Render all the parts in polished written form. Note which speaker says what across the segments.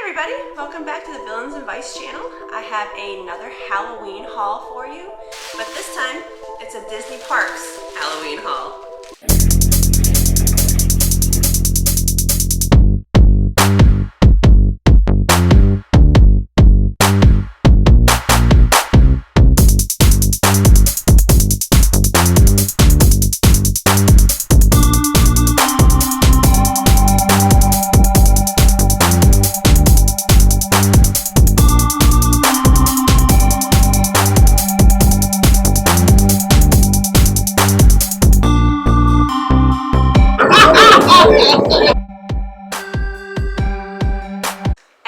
Speaker 1: everybody, welcome back to the Villains and Vice channel. I have another Halloween haul for you, but this time it's a Disney Parks Halloween haul.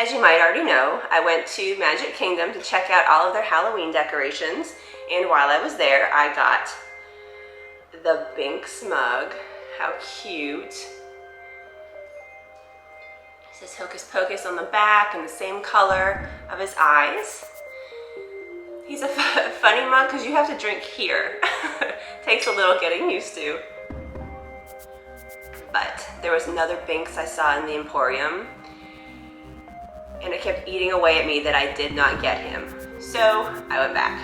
Speaker 1: As you might already know, I went to Magic Kingdom to check out all of their Halloween decorations, and while I was there, I got the Binks mug. How cute. It says Hocus Pocus on the back and the same color of his eyes. He's a funny mug because you have to drink here. Takes a little getting used to. But there was another Binks I saw in the Emporium, and it kept eating away at me that I did not get him. So I went back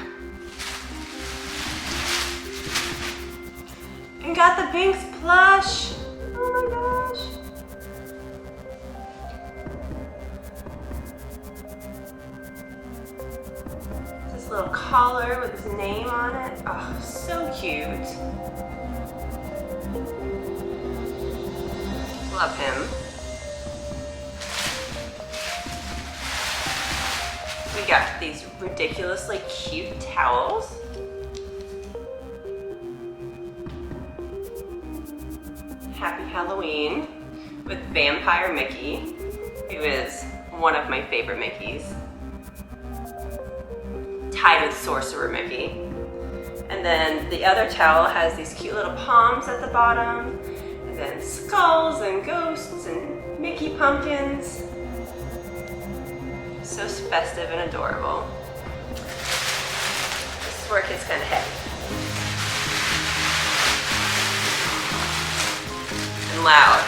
Speaker 1: and got the Binks plush. Oh my gosh. This little collar with his name on it. Oh, so cute. Love him. We got these ridiculously cute towels. Happy Halloween with Vampire Mickey, who is one of my favorite Mickeys. Tied with Sorcerer Mickey. And then the other towel has these cute little palms at the bottom, and then skulls and ghosts and Mickey pumpkins. So festive and adorable. This work is kind of heavy. And loud.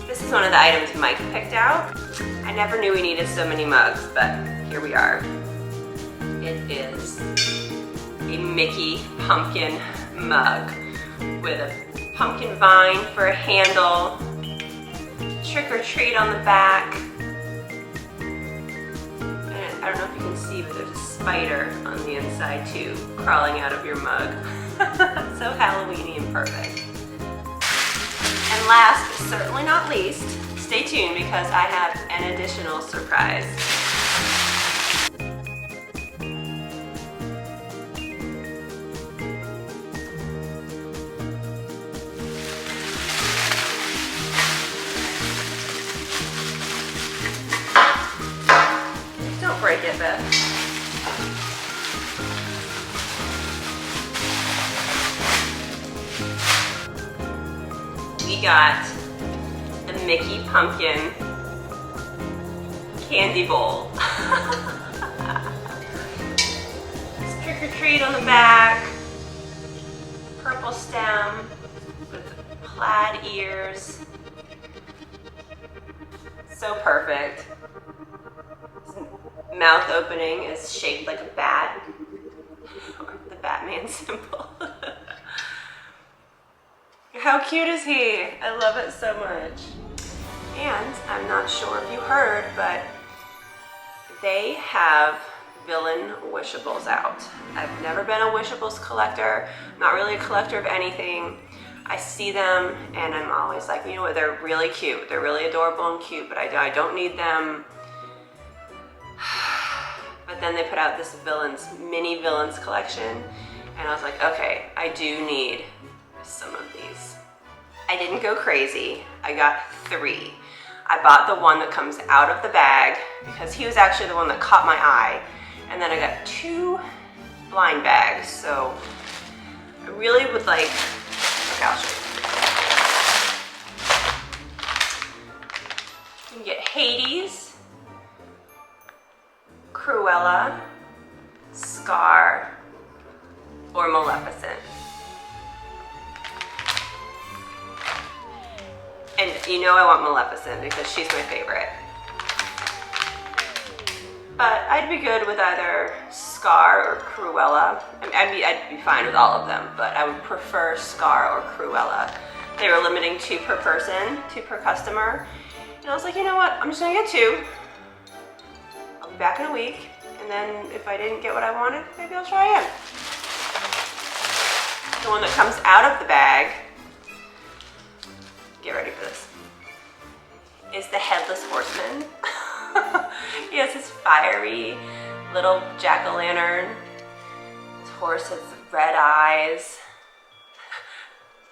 Speaker 1: This is one of the items Mike picked out. I never knew we needed so many mugs, but here we are. It is a Mickey pumpkin mug with a pumpkin vine for a handle, trick or treat on the back, and I don't know if you can see, but there's a spider on the inside too, crawling out of your mug. So Halloween-y and perfect. And last but certainly not least, stay tuned because I have an additional surprise. Break it, Beth. We got the Mickey Pumpkin candy bowl. It's trick or treat on the back, purple stem with plaid ears. So perfect. Mouth opening is shaped like a bat, or the Batman symbol. How cute is he? I love it so much. And I'm not sure if you heard, but they have Villain Wishables out. I've never been a Wishables collector, not really a collector of anything. I see them and I'm always like, you know what, they're really cute. They're really adorable and cute, but I don't need them. But then they put out this mini villains collection, and I was like, okay, I do need some of these. I didn't go crazy. I got 3. I bought the one that comes out of the bag because he was actually the one that caught my eye, and then I got 2 blind bags. So I really would like, okay, I'll show you. You can get Hades, Cruella, Scar, or Maleficent. You know I want Maleficent because she's my favorite. But I'd be good with either Scar or Cruella. I mean, I'd be fine with all of them, but I would prefer Scar or Cruella. They were limiting 2 per person, 2 per customer. And I was like, you know what? I'm just gonna get 2. I'll be back in a week. And then if I didn't get what I wanted, maybe I'll try again. The one that comes out of the bag, get ready for this, is the Headless Horseman. He has his fiery little jack-o'-lantern. His horse has red eyes.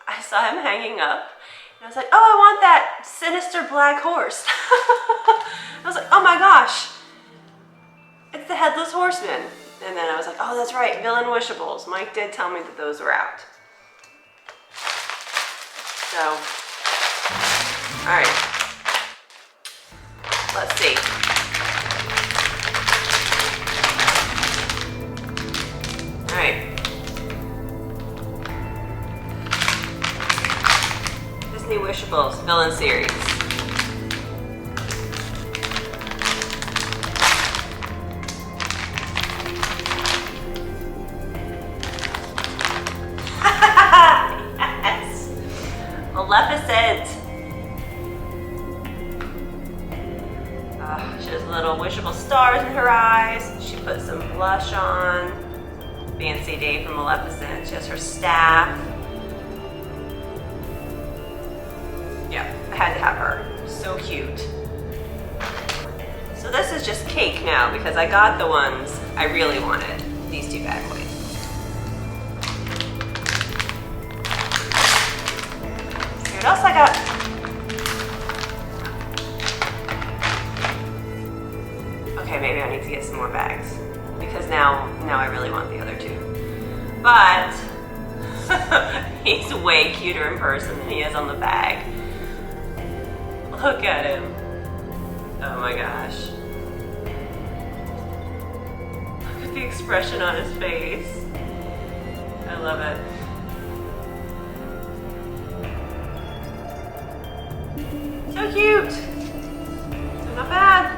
Speaker 1: I saw him hanging up, and I was like, oh, I want that sinister black horse. I was like, oh my gosh, it's the Headless Horseman. And then I was like, oh, that's right, Villain-Wishables. Mike did tell me that those were out. So, all right, let's see. All right. DisneyVillainsWishables Villain Series. Yes! Maleficent! She has little wishable stars in her eyes. She put some blush on. Fancy day for Maleficent. She has her staff. Yeah, I had to have her. So cute. So this is just cake now because I got the ones I really wanted. These 2 bad boys. See what else I got? Okay, maybe I need to get some more bags because now I really want the other 2. But he's way cuter in person than he is on the bag. Look at him. Oh my gosh. Look at the expression on his face. I love it. So cute. So not bad.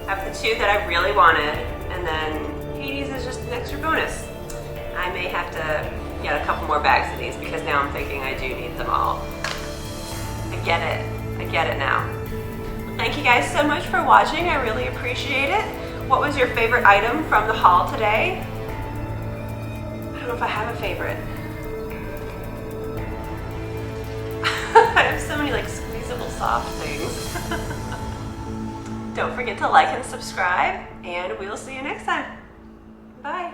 Speaker 1: I have the 2 that I really wanted, and then Hades is just an extra bonus. I may have to get a couple more bags of these because now I'm thinking I do need them all. I get it. I get it now. Thank you guys so much for watching. I really appreciate it. What was your favorite item from the haul today? I don't know if I have a favorite. I have so many like squeezable soft things. Don't forget to like and subscribe, and we'll see you next time. Bye.